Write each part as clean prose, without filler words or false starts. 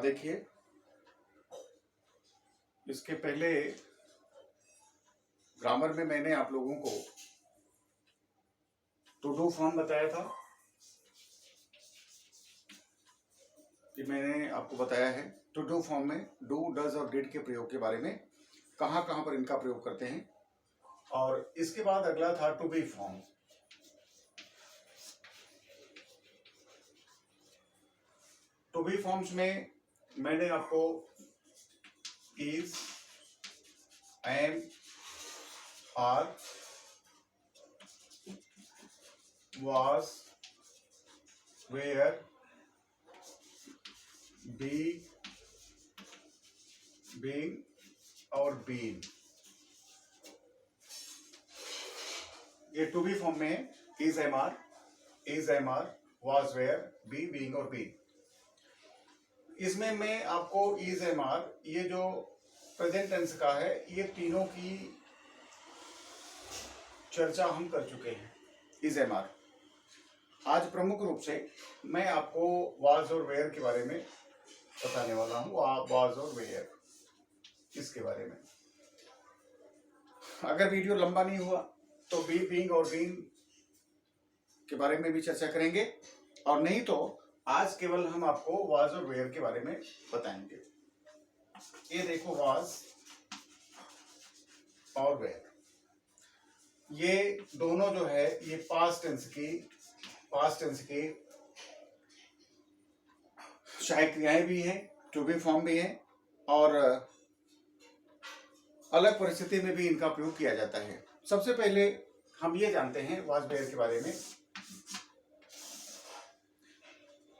देखिए, इसके पहले ग्रामर में मैंने आप लोगों को टू डू फॉर्म बताया था कि मैंने आपको बताया है टू डू फॉर्म में डू, डज और डिड के प्रयोग के बारे में, कहाँ कहाँ पर इनका प्रयोग करते हैं। और इसके बाद अगला था to be form. To be forms में मैंने आपको is, am, are, was, where, be, being और been, ये टू बी फॉर्म में is, am, are, was, where, be, being और been। इसमें मैं आपको इज, एम, आर, ये जो प्रेजेंट टेंस का है, ये तीनों की चर्चा हम कर चुके हैं। Is, am, are. आज प्रमुख रूप से मैं आपको वाज और वेयर के बारे में बताने वाला हूँ। वाज और वेयर, इसके बारे में। अगर वीडियो लंबा नहीं हुआ तो बी, बीइंग और बीन के बारे में भी चर्चा करेंगे, और नहीं तो आज केवल हम आपको वाज और वेयर के बारे में बताएंगे। ये देखो, वाज और वेयर, ये दोनों जो है ये पास्ट टेंस की सहायक क्रियाएं भी हैं, टू बी फॉर्म भी हैं, और अलग परिस्थिति में भी इनका प्रयोग किया जाता है। सबसे पहले हम ये जानते हैं वाज वेयर के बारे में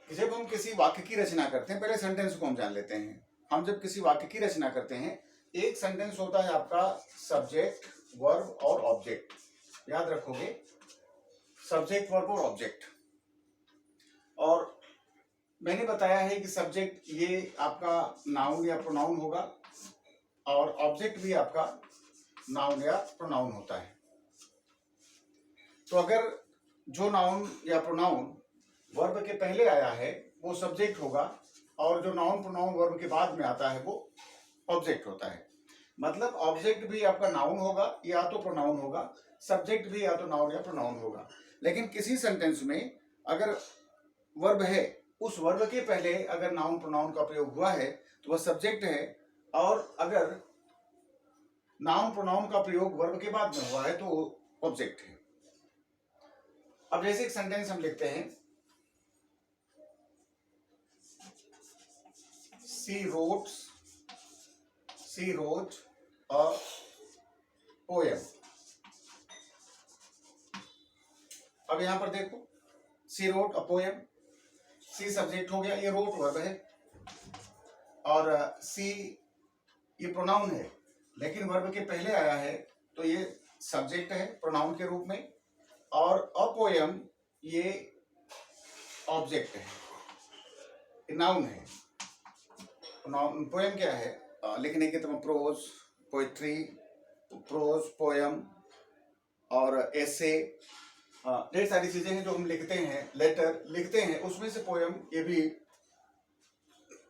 कि जब हम किसी वाक्य की रचना करते हैं, पहले सेंटेंस को हम जान लेते हैं। हम जब किसी वाक्य की रचना करते हैं, एक सेंटेंस होता है आपका सब्जेक्ट, वर्ब और ऑब्जेक्ट। याद रखोगे, सब्जेक्ट, वर्ब और ऑब्जेक्ट। और मैंने बताया है कि सब्जेक्ट ये आपका नाउन या प्रोनाउन होगा, और ऑब्जेक्ट भी आपका नाउन या प्रोनाउन होता है। तो अगर जो नाउन या प्रोनाउन वर्ब के पहले आया है वो सब्जेक्ट होगा, और जो नाउन प्रोनाउन वर्ब के बाद में आता है वो ऑब्जेक्ट होता है। मतलब ऑब्जेक्ट भी आपका नाउन होगा या तो प्रोनाउन होगा, सब्जेक्ट भी या तो नाउन या प्रोनाउन होगा। लेकिन किसी सेंटेंस में अगर वर्ब है, उस वर्ब के पहले अगर नाउन प्रोनाउन का प्रयोग हुआ है तो वह सब्जेक्ट है, और अगर नाउन प्रोनाउन का प्रयोग वर्ब के बाद में हुआ है तो ऑब्जेक्ट है। अब जैसे एक सेंटेंस हम लिखते हैं, शी wrote a poem। अब यहां पर देखो, she wrote a poem, she subject हो गया, ये wrote वर्ब है, और सी ये प्रोनाउन है, लेकिन वर्ब के पहले आया है तो ये सब्जेक्ट है प्रोनाउन के रूप में, और अ पोएम ये ऑब्जेक्ट है, नाउन है। पोएम क्या है, लिखने के तो प्रोज, पोएट्री, प्रोज, पोएम और एसे, ढेर सारी चीजें हैं जो हम लिखते हैं, लेटर लिखते हैं, उसमें से पोएम ये भी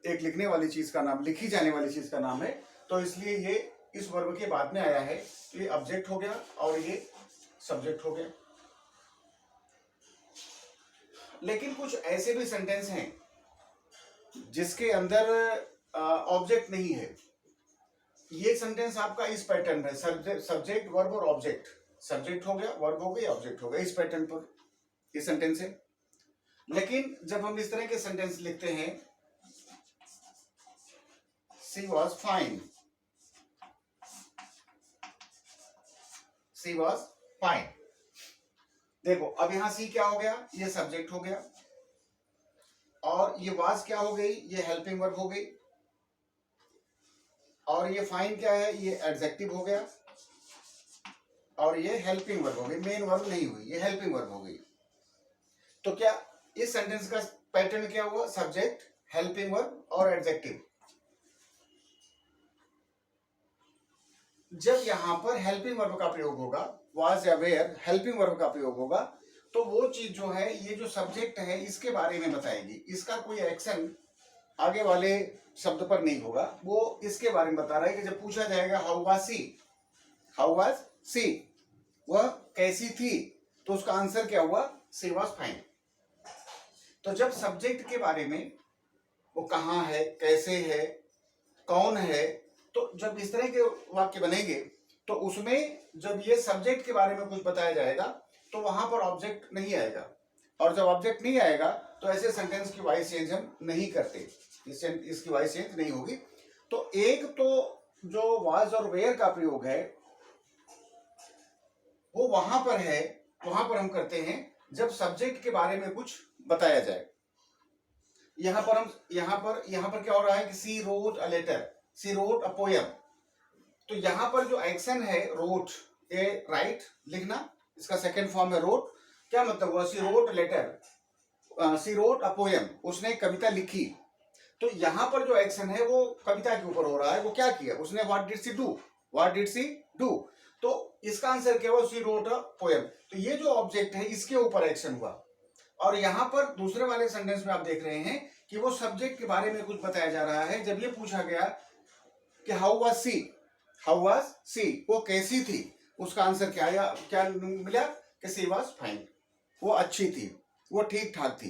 एक लिखने वाली चीज का नाम, लिखी जाने वाली चीज का नाम है। तो इसलिए ये इस वर्ब के बाद में आया है, तो ये ऑब्जेक्ट हो गया और ये सब्जेक्ट हो गया। लेकिन कुछ ऐसे भी सेंटेंस हैं जिसके अंदर ऑब्जेक्ट नहीं है। ये सेंटेंस आपका इस पैटर्न है, सब्जेक्ट, वर्ब और ऑब्जेक्ट। सब्जेक्ट हो गया, वर्ब हो गया, ऑब्जेक्ट हो गया, इस पैटर्न पर ये सेंटेंस है। लेकिन जब हम इस तरह के सेंटेंस लिखते हैं, she was fine, she was fine, देखो अब यहां सी क्या हो गया, ये सब्जेक्ट हो गया, और ये वाज क्या हो गई, ये हेल्पिंग वर्ब हो गई, और ये फाइन क्या है, ये एडजेक्टिव हो गया, और ये हेल्पिंग वर्ब हो गई, मेन वर्ब नहीं हुई, ये हेल्पिंग वर्ब हो गई। तो क्या इस सेंटेंस का पैटर्न क्या हुआ, सब्जेक्ट, हेल्पिंग वर्ब और एडजेक्टिव। जब यहां पर हेल्पिंग वर्ब का प्रयोग होगा, वाज या वेयर हेल्पिंग वर्ब का प्रयोग होगा, तो वो चीज जो है, ये जो सब्जेक्ट है इसके बारे में बताएगी, इसका कोई एक्शन आगे वाले शब्द पर नहीं होगा, वो इसके बारे में बता रहा है कि जब पूछा जाएगा how was she, how was she, वह कैसी थी, तो उसका आंसर क्या हुआ, सी वाज फाइन। तो जब सब्जेक्ट के बारे में, वो कहाँ है, कैसे है, कौन है, तो जब इस तरह के वाक्य बनेंगे तो उसमें जब ये सब्जेक्ट के बारे में कुछ बताया जाएगा तो वहां पर ऑब्जेक्ट नहीं आएगा, और जब ऑब्जेक्ट नहीं आएगा तो ऐसे सेंटेंस की वॉइस चेंज हम नहीं करते, इसकी वॉइस चेंज नहीं होगी। तो एक तो जो वाज और वेयर का प्रयोग है वो वहां पर है, वहां पर हम करते हैं जब सब्जेक्ट के बारे में कुछ बताया जाए। यहां पर क्या हो रहा है कि she wrote a letter, she wrote a poem. तो यहां पर जो एक्शन है रोट, ए राइट लिखना, इसका सेकंड फॉर्म है रोट। क्या मतलब हुआ, she wrote letter, she wrote a poem, उसने कविता लिखी। तो यहां पर जो एक्शन है वो कविता के ऊपर हो रहा है, वो क्या किया उसने, what did she do, what did she do. तो इसका आंसर क्या हुआ, सी रोट अ पोयम। तो ये जो ऑब्जेक्ट है इसके ऊपर एक्शन हुआ। और यहां पर दूसरे वाले सेंटेंस में आप देख रहे हैं कि वो सब्जेक्ट के बारे में कुछ बताया जा रहा है। जब ये पूछा गया कि how was she, how was she, वो कैसी थी, उसका आंसर क्या आया, क्या मिला कि सी वाज फाइन, वो अच्छी थी, वो ठीक ठाक थी।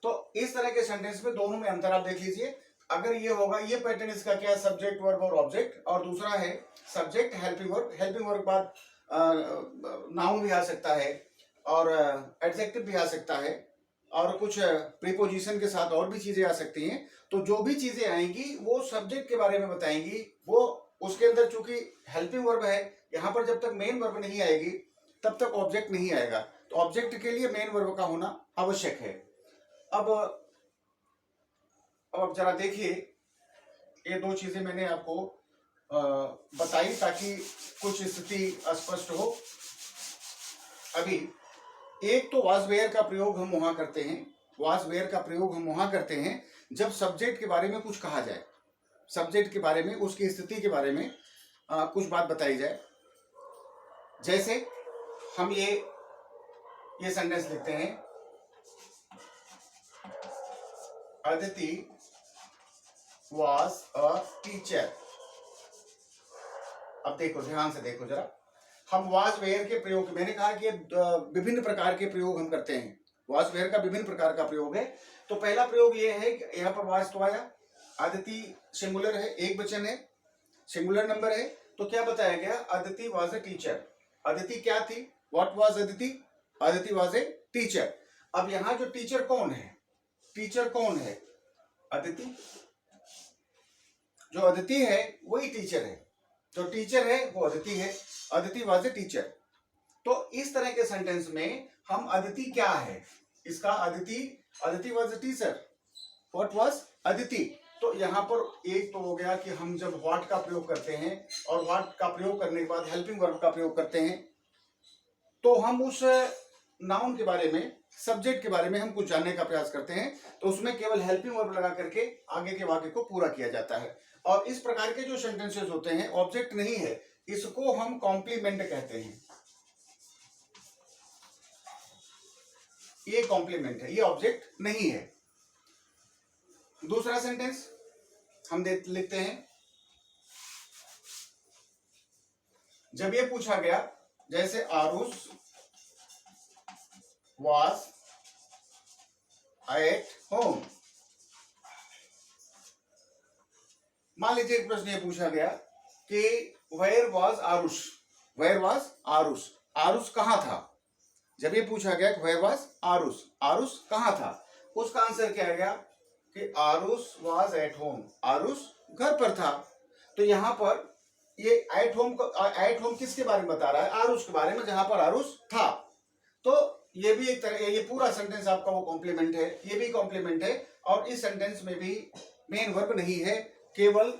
तो इस तरह के सेंटेंस में दोनों में अंतर आप देख लीजिए। अगर ये होगा, ये पैटर्न इसका क्या है, सब्जेक्ट वर्ब और ऑब्जेक्ट, और दूसरा है subject helping verb. Helping verb बाद नाउन भी आ सकता है और एडजेक्टिव भी आ सकता है और कुछ प्रीपोजिशन के साथ और भी चीजें आ सकती हैं। तो जो भी चीजें आएंगी वो सब्जेक्ट के बारे में बताएंगी। वो उसके अंदर चूंकि हेल्पिंग वर्ब है, यहाँ पर जब तक मेन वर्ब नहीं आएगी तब तक ऑब्जेक्ट नहीं आएगा। तो ऑब्जेक्ट के लिए मेन वर्ब का होना आवश्यक है। अब जरा देखिए, ये दो चीजें मैंने आपको बताई ताकि कुछ स्थिति स्पष्ट हो। अभी एक तो वाज वेयर का प्रयोग हम वहां करते हैं, वाज वेयर का प्रयोग हम वहां करते हैं जब सब्जेक्ट के बारे में कुछ कहा जाए, सब्जेक्ट के बारे में, उसकी स्थिति के बारे में कुछ बात बताई जाए। जैसे हम ये सेंटेंस लिखते हैं, अदिति was a teacher। अब देखो, ध्यान से देखो जरा, हम was where के प्रयोग, मैंने कहा कि विभिन्न प्रकार के प्रयोग हम करते हैं, was where का विभिन्न प्रकार का प्रयोग है। तो पहला प्रयोग ये है कि यहाँ पर was तो आया, अदिति सिंगुलर है, एक वचन है, सिंगुलर नंबर है, तो क्या बताया गया, Aditi was a teacher। Aditi क्या थी, what was Aditi, Aditi was a teacher। अब यहाँ जो टीचर कौन है, टीचर कौन है, अदिति। जो अदिति है वही टीचर है, जो टीचर है वो अदिति है, अदिति वाज ए टीचर। तो इस तरह के सेंटेंस में हम अदिति क्या है, इसका Aditi was a teacher, what was Aditi. तो यहाँ पर एक तो हो गया कि हम जब व्हाट का प्रयोग करते हैं और व्हाट का प्रयोग करने के बाद हेल्पिंग वर्ब का प्रयोग करते हैं तो हम उस नाउन के बारे में, सब्जेक्ट के बारे में हम कुछ जानने का प्रयास करते हैं, तो उसमें केवल हेल्पिंग वर्ब लगा करके आगे के वाक्य को पूरा किया जाता है। और इस प्रकार के जो सेंटेंसेस होते हैं, ऑब्जेक्ट नहीं है, इसको हम कॉम्प्लीमेंट कहते हैं। ये कॉम्प्लीमेंट है, ये ऑब्जेक्ट नहीं है। दूसरा सेंटेंस हम लिखते हैं, जब ये पूछा गया, जैसे आरुष was at home। मान लीजिए एक प्रश्न ये पूछा गया कि where was Aarush, where was Aarush, Aarush कहाँ था। जब ये पूछा गया कि where was आरुष, आरुष कहाँ था, उसका आंसर क्या गया कि Aarush was at home, Aarush घर पर था। तो यहां पर ये एट होम किसके बारे में बता रहा है, आरुष के बारे में, जहां पर आरुष था। तो ये भी एक तरह, ये पूरा सेंटेंस आपका वो कॉम्प्लीमेंट है, ये भी कॉम्प्लीमेंट है। और इस सेंटेंस में भी मेन वर्ब नहीं है, केवल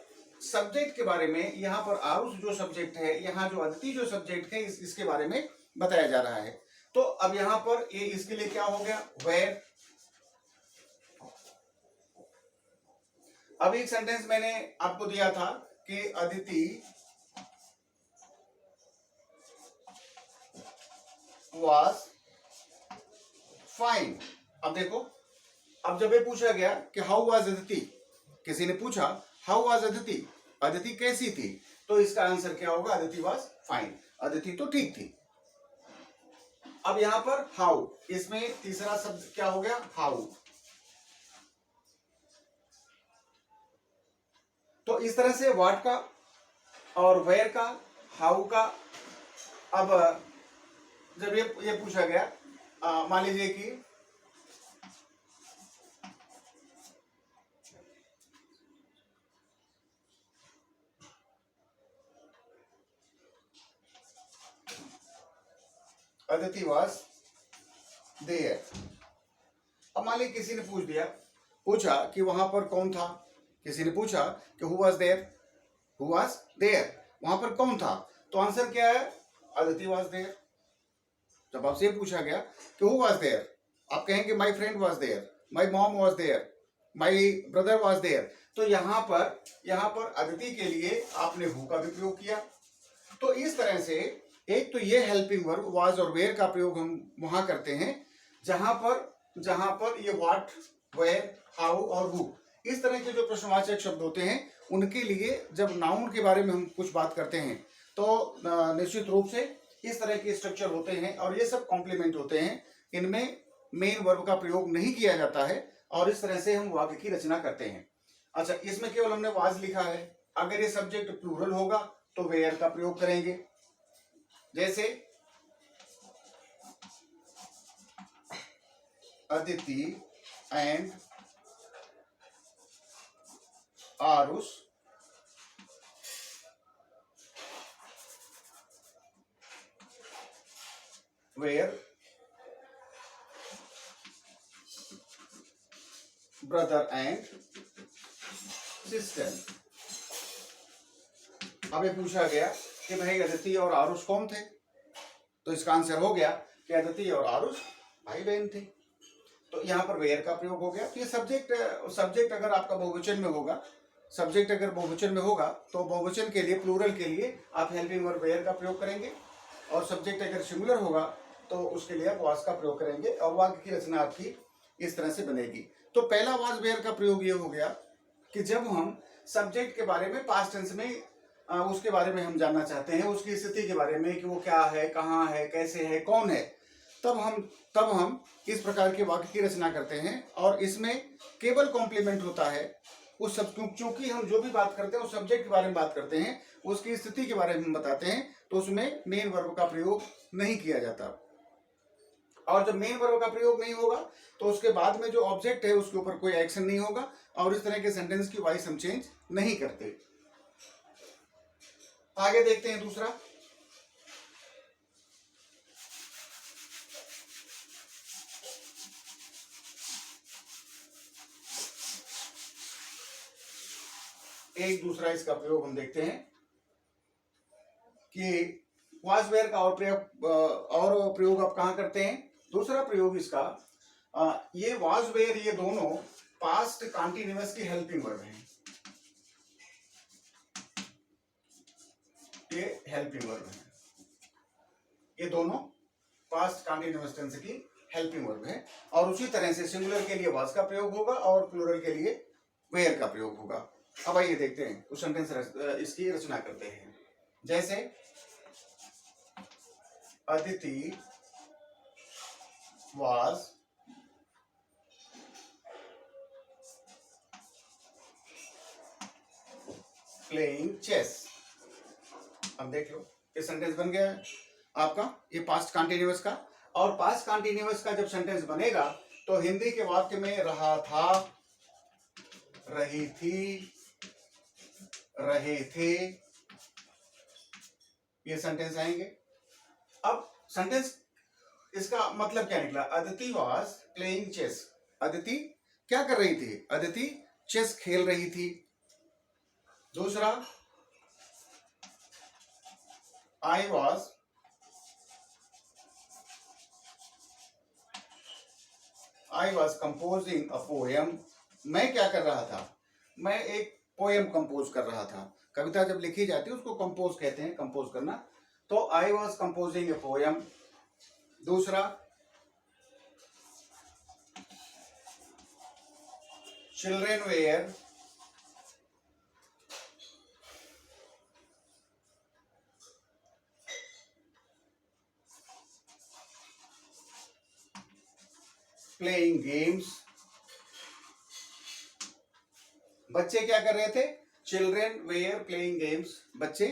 सब्जेक्ट के बारे में, यहाँ पर आरुष जो सब्जेक्ट है, यहाँ जो अदिति जो सब्जेक्ट है, इसके बारे में बताया जा रहा है। तो अब यहाँ पर ये इसके लिए क्या हो गया, वेयर। अब एक सेंटेंस मैंने आपको दिया था कि अदिति was फाइन। अब देखो, अब जब ये पूछा गया कि हाउ वाज अदिति, किसी ने पूछा हाउ वाज अदिति, अदिति कैसी थी, तो इसका आंसर क्या होगा, अदिति वाज फाइन, अदिति तो ठीक थी। अब यहां पर हाउ, इसमें तीसरा शब्द क्या हो गया, हाउ। तो इस तरह से व्हाट का और वेयर का, हाउ का। अब जब ये पूछा गया, मान लीजिए कि अदिति वाज देयर। अब मान लीजिए किसी ने पूछा कि वहां पर कौन था, किसी ने पूछा कि who was there, who was there, वहां पर कौन था, तो आंसर क्या है, अदिति वाज देयर। जब आपसे पूछा गया कि हु वाज देयर, आप कहेंगे my friend was there, my mom was there, my brother was there. तो यहाँ पर अदिति के लिए आपने हु का भी प्रयोग किया। तो इस तरह से एक तो ये हेल्पिंग वर्ब वाज और वेयर का प्रयोग हम वहां करते हैं जहां पर ये व्हाट, वेयर, हाउ और हु, इस तरह के जो प्रश्नवाचक शब्द होते हैं उनके लिए जब नाउन के बारे में हम कुछ बात करते हैं तो निश्चित रूप से इस तरह के स्ट्रक्चर होते हैं और ये सब कॉम्प्लीमेंट होते हैं। इनमें मेन वर्ब का प्रयोग नहीं किया जाता है और इस तरह से हम वाक्य की रचना करते हैं। अच्छा, इसमें केवल हमने वाज लिखा है। अगर ये सब्जेक्ट प्लूरल होगा तो वेयर का प्रयोग करेंगे, जैसे Aditi and Aarush were brother and sister. अब ये पूछा गया कि भाई अदिति और आरुष कौन थे, तो इसका आंसर हो गया कि अदिति और आरुष भाई बहन थे। तो यहाँ पर वेयर का प्रयोग हो गया। तो ये सब्जेक्ट अगर आपका बहुवचन में होगा, सब्जेक्ट अगर बहुवचन में होगा तो बहुवचन के लिए, प्लूरल के लिए आप हेल्पिंग वर्ब वेयर का प्रयोग करेंगे, और सब्जेक्ट अगर सिंगुलर होगा तो उसके लिए आप वाज का प्रयोग करेंगे और वाक्य की रचना आपकी इस तरह से बनेगी। तो पहला वाज वेयर का प्रयोग ये हो गया कि जब हम सब्जेक्ट के बारे में पास्ट टेंस में उसके बारे में हम जानना चाहते हैं, उसकी स्थिति के बारे में कि वो क्या है, कहाँ है, कैसे है, कौन है, तब हम इस प्रकार के वाक्य की रचना करते हैं। और इसमें केवल कॉम्प्लीमेंट होता है उस सब, क्योंकि हम जो भी बात करते हैं उस सब्जेक्ट के बारे में बात करते हैं, उसकी स्थिति के बारे में हम बताते हैं, तो उसमें मेन वर्ब का प्रयोग नहीं किया जाता। और जब मेन वर्ब का प्रयोग नहीं होगा तो उसके बाद में जो ऑब्जेक्ट है उसके ऊपर कोई एक्शन नहीं होगा और इस तरह के सेंटेंस की वॉइस हम चेंज नहीं करते। आगे देखते हैं दूसरा। एक दूसरा इसका प्रयोग हम देखते हैं कि वाज वेयर का और प्रयोग आप कहां करते हैं। दूसरा प्रयोग इसका, ये वाज वेयर, ये दोनों पास्ट कंटीन्यूअस की हेल्पिंग वर्ब हैं। ये हेल्पिंग वर्ब है, ये दोनों पास्ट कंटीन्यूअस टेंस की हेल्पिंग वर्ब है। और उसी तरह से सिंगुलर के लिए वाज का प्रयोग होगा और प्लूरल के लिए वेयर का प्रयोग होगा। अब आइए देखते हैं कुछ सेंटेंस इसकी रचना करते हैं। जैसे अदिति वाज प्लेइंग चेस। अब देख लो ये सेंटेंस बन गया है आपका, ये पास्ट कंटीन्यूअस का। और पास्ट कंटीन्यूअस का जब सेंटेंस बनेगा तो हिंदी के वाक्य में रहा था, रही थी, रहे थे, ये सेंटेंस आएंगे। अब सेंटेंस इसका मतलब क्या निकला, Aditi was playing chess. Aditi क्या कर रही थी, अदिति चेस खेल रही थी। दूसरा, आई वॉज कंपोजिंग अ पोएम। मैं क्या कर रहा था, मैं एक पोएम कंपोज कर रहा था। कविता जब लिखी जाती है उसको कंपोज कहते हैं, कंपोज करना। तो I was composing a poem. दूसरा, चिल्ड्रेन वेयर प्लेइंग गेम्स। बच्चे क्या कर रहे थे? Children were playing games. बच्चे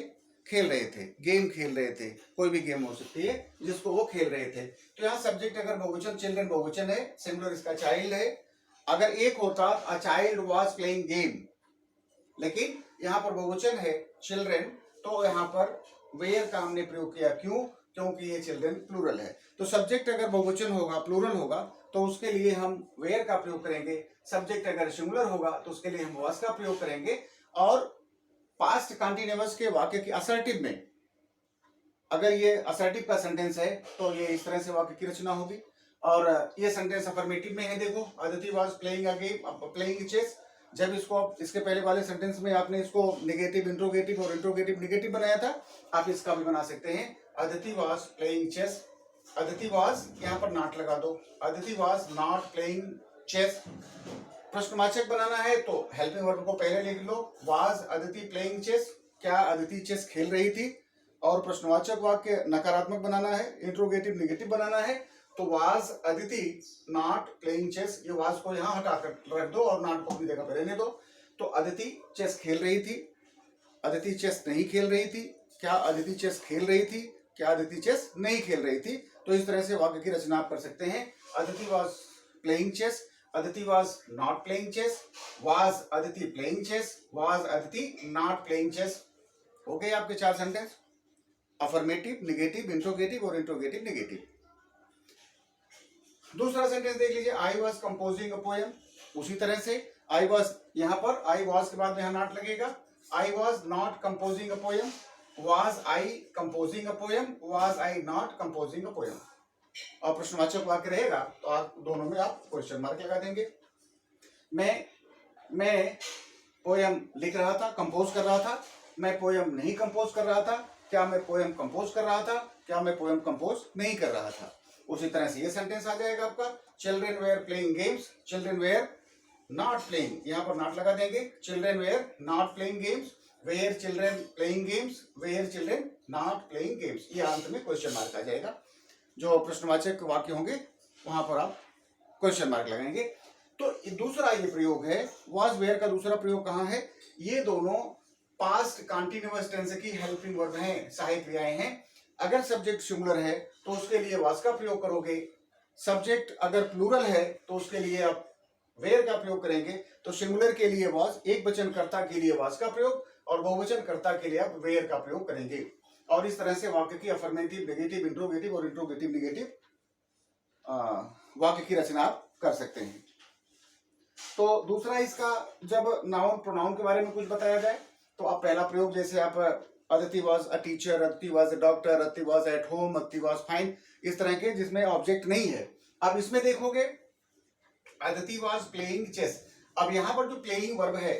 खेल रहे थे, गेम खेल रहे थे, कोई भी गेम हो सकती है जिसको वो खेल रहे थे। तो यहाँ सब्जेक्ट अगर बहुवचन चिल्ड्रेन बहुवचन है, सिंगुलर इसका चाइल्ड है। अगर एक होता a child was playing game, लेकिन यहाँ पर बहुवचन है चिल्ड्रेन, तो यहाँ पर वेयर का हमने प्रयोग किया। क्यों? क्योंकि ये चिल्ड्रेन प्लूरल है। तो सब्जेक्ट अगर बहुवचन होगा, प्लूरल होगा, तो उसके लिए हम वेयर का प्रयोग करेंगे। सब्जेक्ट अगर सिंगुलर होगा तो उसके लिए हम वाज का प्रयोग करेंगे। और पास्ट कंटिन्यूअस के वाक्य की असर्टिव में, अगर ये असर्टिव का सेंटेंस है तो ये इस तरह से वाक्य की रचना होगी। और ये सेंटेंस अफर्मेटिव में है। देखो, Aditi was playing a game, playing chess. जब इसको इसके पहले वाले सेंटेंस में आपने इसको नेगेटिव इंट्रोगेटिव और इंट्रोगेटिव नेगेटिव बनाया था, आप इसका भी बना सकते हैं। Aditi was playing chess. Aditi was, यहाँ पर नॉट लगा दो। Aditi was not playing chess. प्रश्नवाचक बनाना है तो हेल्पिंग वर्ब को पहले लिख लो। वाज अदिति प्लेइंग चेस, क्या अदिति चेस खेल रही थी। और प्रश्नवाचक वाक्य नकारात्मक बनाना है, इंट्रोगेटिव नेगेटिव बनाना है, तो was Aditi not playing chess. ये वाज को यहाँ हटाकर रख दो और नॉट को अपनी जगह पर रहने दो। तो अदिति चेस खेल रही थी, अदिति चेस नहीं खेल रही थी, क्या अदिति चेस खेल रही थी, क्या अदिति चेस नहीं खेल रही थी। तो इस तरह से वाक्य की रचना आप कर सकते हैं। Aditi was playing chess, Aditi was not playing chess, was Aditi playing chess, was Aditi not playing chess. हो गए आपके 4 सेंटेंस, अफर्मेटिव, नेगेटिव, इंट्रोगेटिव और इंट्रोगेटिव नेगेटिव। दूसरा सेंटेंस देख लीजिए, I was composing a poem. उसी तरह से आई वॉज, यहाँ पर आई वॉज के बाद में यहाँ नॉट लगेगा। I was not composing a poem, was I composing a poem, was I not composing a poem. और प्रश्नवाचक वाक्य रहेगा तो आप दोनों में आप क्वेश्चन मार्क लगा देंगे। मैं पोएम लिख रहा था, कंपोज कर रहा था। मैं पोएम नहीं कंपोज कर रहा था, क्या मैं पोएम कंपोज कर रहा था, क्या मैं पोएम कंपोज नहीं कर रहा था। उसी तरह से ये सेंटेंस आ जाएगा आपका, children were playing games, children were not playing, यहाँ पर नॉट लगा देंगे। Children were not playing games, were children playing games, were children not playing games. ये अंत में क्वेश्चन मार्क आ जाएगा। जो प्रश्नवाचक वाक्य होंगे वहां पर आप क्वेश्चन मार्क लगाएंगे। तो दूसरा ये प्रयोग है, वाज वेयर का दूसरा प्रयोग कहाँ है? ये दोनों पास्ट कंटीन्यूअस टेंस की हेल्पिंग वर्ब हैं, सहायक क्रियाएं हैं। अगर सब्जेक्ट सिंगुलर है तो उसके लिए वाज का प्रयोग करोगे। सब्जेक्ट अगर प्लूरल है तो उसके लिए आप वेयर का प्रयोग करेंगे। तो सिंगुलर के लिए वाज, एक वचनकर्ता के लिए वाज का प्रयोग, और बहुवचनकर्ता के लिए आप वेयर का प्रयोग करेंगे। और इस तरह से वाक्य की अफर्मेटिव, नेगेटिव, इंट्रोगेटिव और इंट्रोगेटिव नेगेटिव वाक्य की रचना आप कर सकते हैं। तो दूसरा इसका, जब नाउन प्रोनाउन के बारे में कुछ बताया जाए तो आप पहला प्रयोग, जैसे आप Aditi was a teacher, Aditi was a doctor, Aditi was at home, Aditi was fine, इस तरह के जिसमें ऑब्जेक्ट नहीं है। अब इसमें देखोगे अदिति वाज प्लेइंग चेस। अब यहाँ पर जो प्लेइंग वर्ब है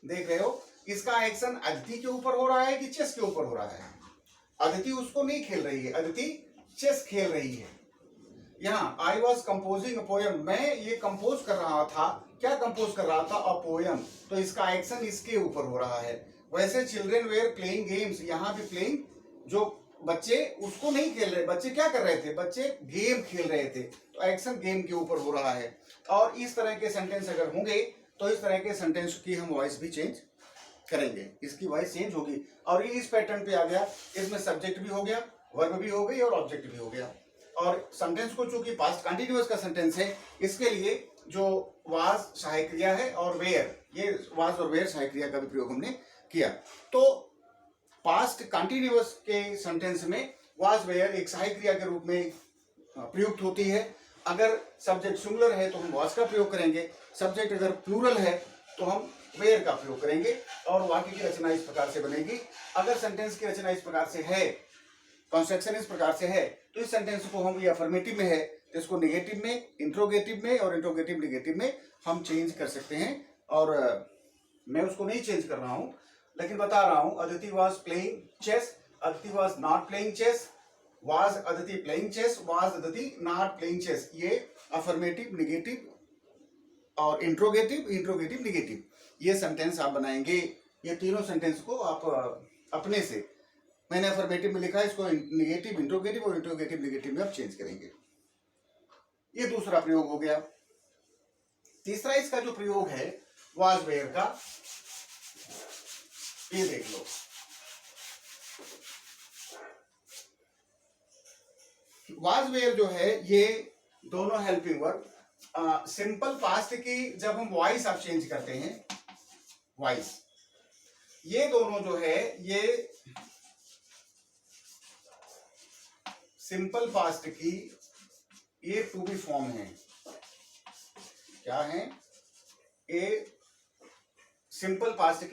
देख रहे हो, इसका एक्शन अदिति के ऊपर हो रहा है कि चेस के ऊपर हो रहा है? अदिति उसको नहीं खेल रही है, अदिति चेस खेल रही है। यहाँ आई वॉज कंपोजिंग अ पोएम, मैं ये कंपोज कर रहा था। क्या कंपोज कर रहा था? A poem. तो इसका एक्शन इसके ऊपर हो रहा है। वैसे चिल्ड्रेन वेयर प्लेइंग गेम्स, यहाँ भी प्लेइंग, जो बच्चे उसको नहीं खेल रहे, बच्चे क्या कर रहे थे? बच्चे गेम खेल रहे थे, तो एक्शन गेम के ऊपर हो रहा है। और इस तरह के सेंटेंस अगर होंगे तो इस तरह के सेंटेंस की हम वॉइस भी चेंज करेंगे, इसकी वॉइस चेंज होगी। और ये इस पैटर्न पे आ गया, इसमें सब्जेक्ट भी हो गया, वर्ब भी हो गई और ऑब्जेक्ट भी हो गया। और सेंटेंस को चूंकि पास्ट कंटिन्यूअस का सेंटेंस है, इसके लिए जो वाज सहायक क्रिया है और वेयर, ये वाज और वेयर सहायक क्रिया का भी प्रयोग हमने किया। तो पास्ट कंटिन्यूअस के सेंटेंस में वाज वेयर एक सहायक क्रिया के रूप में प्रयुक्त होती है। अगर सब्जेक्ट सिंगुलर है तो हम वाज का प्रयोग करेंगे, सब्जेक्ट अगर प्लूरल है तो हम वेयर का प्रयोग करेंगे। और वाक्य की रचना इस प्रकार से बनेगी। अगर सेंटेंस की रचना इस प्रकार से है, कंस्ट्रक्शन इस प्रकार से है, तो इस सेंटेंस को हम, ये अफर्मेटिव में है तो इसको नेगेटिव में, इंट्रोगेटिव में और इंट्रोगेटिव नेगेटिव में हम चेंज कर सकते हैं। और मैं उसको नहीं चेंज कर रहा हूं, लेकिन बता रहा हूं, Aditi was playing chess, Aditi was not playing chess, was Aditi playing chess, was Aditi not playing chess. ये अफर्मेटिव, नेगेटिव और इंट्रोगेटिव, इंट्रोगेटिव नेगेटिव, ये सेंटेंस आप बनाएंगे। ये तीनों सेंटेंस को आप अपने से, मैंने अफर्मेटिव में लिखा है, इसको नेगेटिव, इंट्रोगेटिव और इंट्रोगेटिव नेगेटिव में आप चेंज करेंगे। ये दूसरा प्रयोग हो गया। तीसरा इसका जो प्रयोग है वाज वेयर का, ये देख लो। वाज वेयर जो है ये दोनों हेल्पिंग वर्ब, सिंपल पास्ट की जब हम वॉइस अब चेंज करते हैं, वॉइस, ये दोनों जो है ये सिंपल पास्ट की ये टू बी फॉर्म है। क्या है? ये सिंपल पास्ट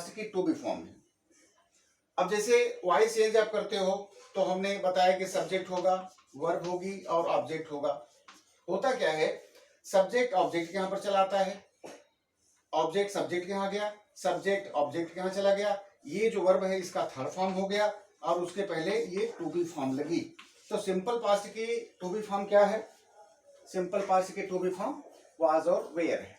की टू बी फॉर्म है। अब जैसे वॉइस चेंज आप करते हो तो हमने बताया कि सब्जेक्ट होगा, वर्ब होगी और ऑब्जेक्ट होगा। होता क्या है, सब्जेक्ट ऑब्जेक्ट के यहां पर चला आता है, ऑब्जेक्ट सब्जेक्ट के यहां गया, सब्जेक्ट ऑब्जेक्ट के यहां चला गया, ये जो वर्ब है इसका थर्ड फॉर्म हो गया और उसके पहले ये टू बी फॉर्म लगी। तो सिंपल पास्ट की टू बी फॉर्म क्या है? सिंपल पास्ट की टू बी फॉर्म वाज और वेयर है।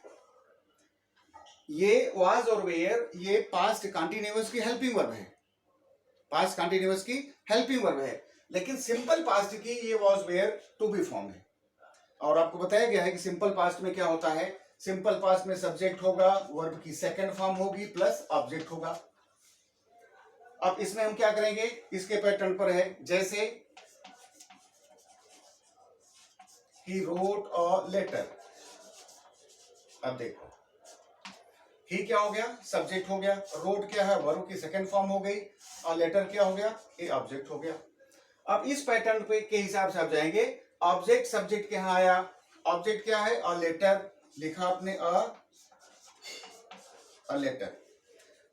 ये वाज और वेयर ये पास्ट कंटीन्यूअस की हेल्पिंग वर्ब है, पास्ट कंटीन्यूअस की हेल्पिंग वर्ब है, लेकिन सिंपल पास्ट की ये was were to be form है। और आपको बताया गया है कि सिंपल पास्ट में क्या होता है, सिंपल पास्ट में सब्जेक्ट होगा, वर्ब की सेकंड फॉर्म होगी प्लस ऑब्जेक्ट होगा। अब इसमें हम क्या करेंगे, इसके पैटर्न पर है, जैसे ही रोट अ लेटर। अब देखो ही क्या हो गया, सब्जेक्ट हो गया, रोट क्या है, वर्ब की सेकंड फॉर्म हो गई, और लेटर क्या हो गया, ये ऑब्जेक्ट हो गया। अब इस पैटर्न पे के हिसाब से आप जाएंगे, ऑब्जेक्ट सब्जेक्ट के यहां आया, ऑब्जेक्ट क्या है, और लेटर लिखा आपने अ लेटर।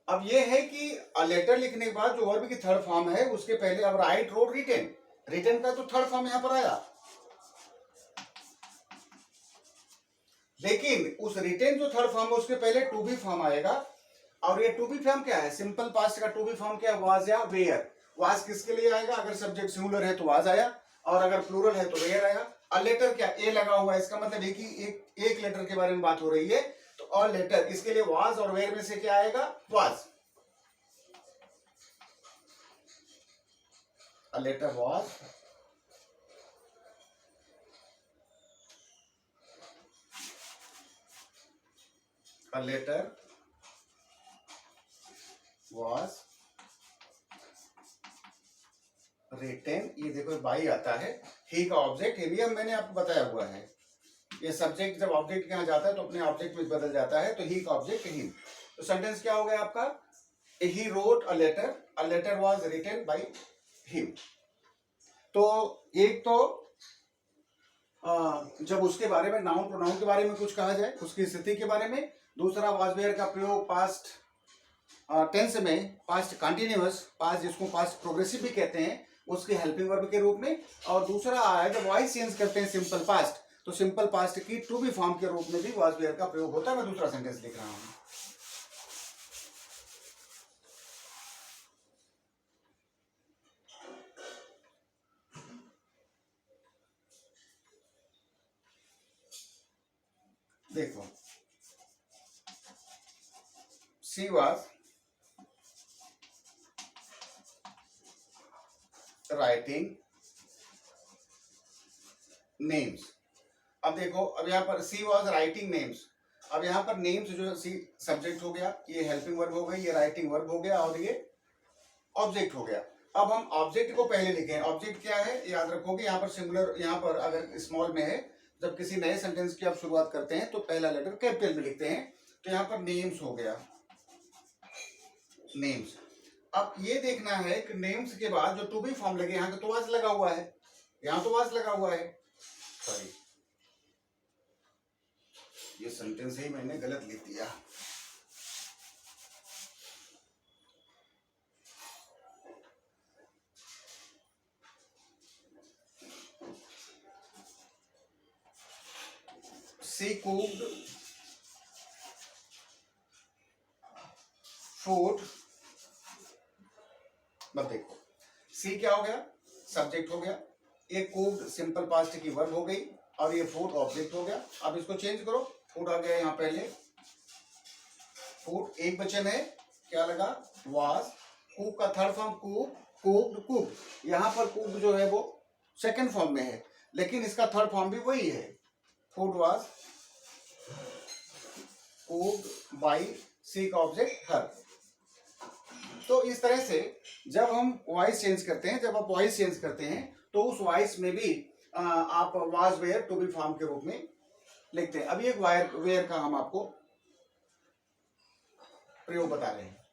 अब ये है कि अ लेटर लिखने के बाद जो वर्ब की थर्ड फॉर्म है उसके पहले अब राइट, रोट, रिटेन, रिटेन का तो थर्ड फॉर्म यहां पर आया, लेकिन उस रिटेन जो थर्ड फॉर्म है उसके पहले टू बी फॉर्म आएगा। और ये टू बी फॉर्म क्या है, सिंपल पास्ट का टू बी फॉर्म क्या है, वाज या वेयर। वाज किसके लिए आएगा, अगर सब्जेक्ट सिंगुलर है तो वाज आया, और अगर प्लूरल है तो वेयर आया। अ लेटर क्या, ए लगा हुआ है, इसका मतलब है कि एक लेटर के बारे में बात हो रही है, तो अ लेटर, इसके लिए वाज और वेयर में से क्या आएगा, was. A letter was, a letter was written. ये देखो बाई आता है, ही का ऑब्जेक्ट, ये भी अब मैंने आपको बताया हुआ है, ये सब्जेक्ट जब ऑब्जेक्ट के यहां जाता है तो अपने ऑब्जेक्ट में बदल जाता है, तो ही का ऑब्जेक्ट हिम। तो सेंटेंस क्या हो गया आपका, he wrote a letter was written by him. तो एक तो जब उसके बारे में नाउन प्रोनाउन के बारे में कुछ कहा जाए, उसकी स्थिति के बारे में। दूसरा वाज वेयर का प्रयोग पास्ट टेंस में, पास्ट कंटिन्यूअस, पास्ट जिसको पास्ट प्रोग्रेसिव भी कहते हैं, उसके हेल्पिंग वर्ब के रूप में। और दूसरा आया जब वॉइस चेंज करते हैं सिंपल पास्ट, तो सिंपल पास्ट की टू बी फॉर्म के रूप में भी वाज वेयर का प्रयोग होता है। मैं दूसरा सेंटेंस लिख रहा हूं, देखो, सी वाज राइटिंग नेम्स। अब देखो, अब यहाँ पर सी वॉज राइटिंग नेम्स, अब यहाँ पर नेम्स जो सी सब्जेक्ट हो गया, ये हेल्पिंग वर्ब हो गई, ये राइटिंग वर्ब हो गया, और ये ऑब्जेक्ट हो गया। अब हम ऑब्जेक्ट को पहले लिखें, ऑब्जेक्ट क्या है याद रखोगे, यहाँ पर सिंगुलर, यहाँ पर अगर स्मॉल में है, जब किसी नए सेंटेंस की आप शुरुआत करते हैं तो पहला लेटर कैपिटल में लिखते हैं, तो यहाँ पर नेम्स हो गया, नेम्स। अब ये देखना है कि नेम्स के बाद जो टू बी फॉर्म लगे, यहाँ तो वाज लगा हुआ है, यहाँ तो वाज लगा हुआ है, सॉरी ये सेंटेंस ही मैंने गलत लिख दिया। She cooked food, बस देखो, सी क्या हो गया, सब्जेक्ट हो गया, ये कुक्ड सिंपल पास्ट की वर्ब हो गई, और ये फूड ऑब्जेक्ट हो गया। अब इसको चेंज करो, फूड आ गया यहाँ पहले, फूड एक वचन है, क्या लगा, वाज, कुक का third form cook, cooked, cook. यहाँ पर कुक जो है वो सेकंड फॉर्म में है, लेकिन इसका थर्ड फॉर्म भी वही है, फूड वाज कुक्ड बाय सी का ऑब्जेक्ट हर। तो इस तरह से जब हम वॉइस चेंज करते हैं, जब आप वॉइस चेंज करते हैं तो उस वॉइस में भी आप was were to be form के रूप में लिखते हैं। अभी एक वायर वेयर का हम आपको प्रयोग बता रहे हैं,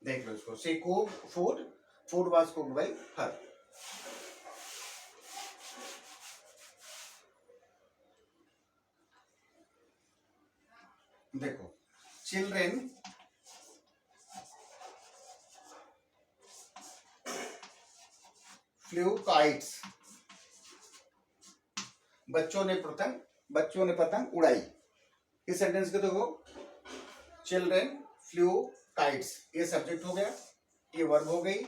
देख लो इसको। She cooked food, food was cooked by her. देखो, चिल्ड्रेन फ्लू काइट्स, बच्चों ने पतंग उड़ाई। इस सेंटेंस के देखो, चिल्ड्रेन फ्लू काइट्स, ये सब्जेक्ट हो गया, ये वर्ब हो गई,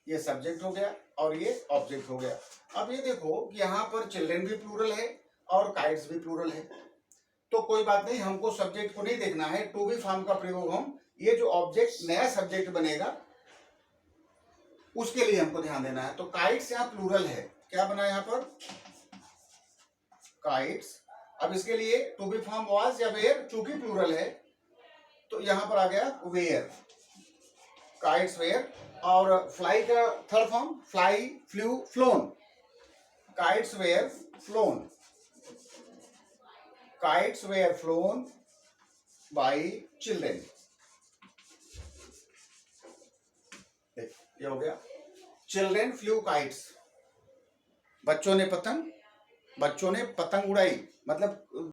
ये सब्जेक्ट हो गया और ये ऑब्जेक्ट हो गया। अब ये देखो कि यहाँ पर चिल्ड्रेन भी प्लूरल है और काइट्स भी प्लूरल है, तो कोई बात नहीं, हमको सब्जेक्ट को नहीं देखना है, टू बी फॉर्म का प्रयोग हम, ये जो ऑब्जेक्ट नया सब्जेक्ट बनेगा उसके लिए हमको ध्यान देना है। तो काइट्स यहाँ प्लूरल है, क्या बना यहाँ पर, काइट्स। अब इसके लिए टू बी फॉर्म वाज या वेयर, चूंकि प्लूरल है तो यहां पर आ गया वेयर, काइट्स वेयर। और फ्लाई का third form fly, flew, flown, kites were flown, kites were flown by children. ये हो गया, चिल्ड्रेन फ्लू काइट्स, बच्चों ने पतंग उड़ाई, मतलब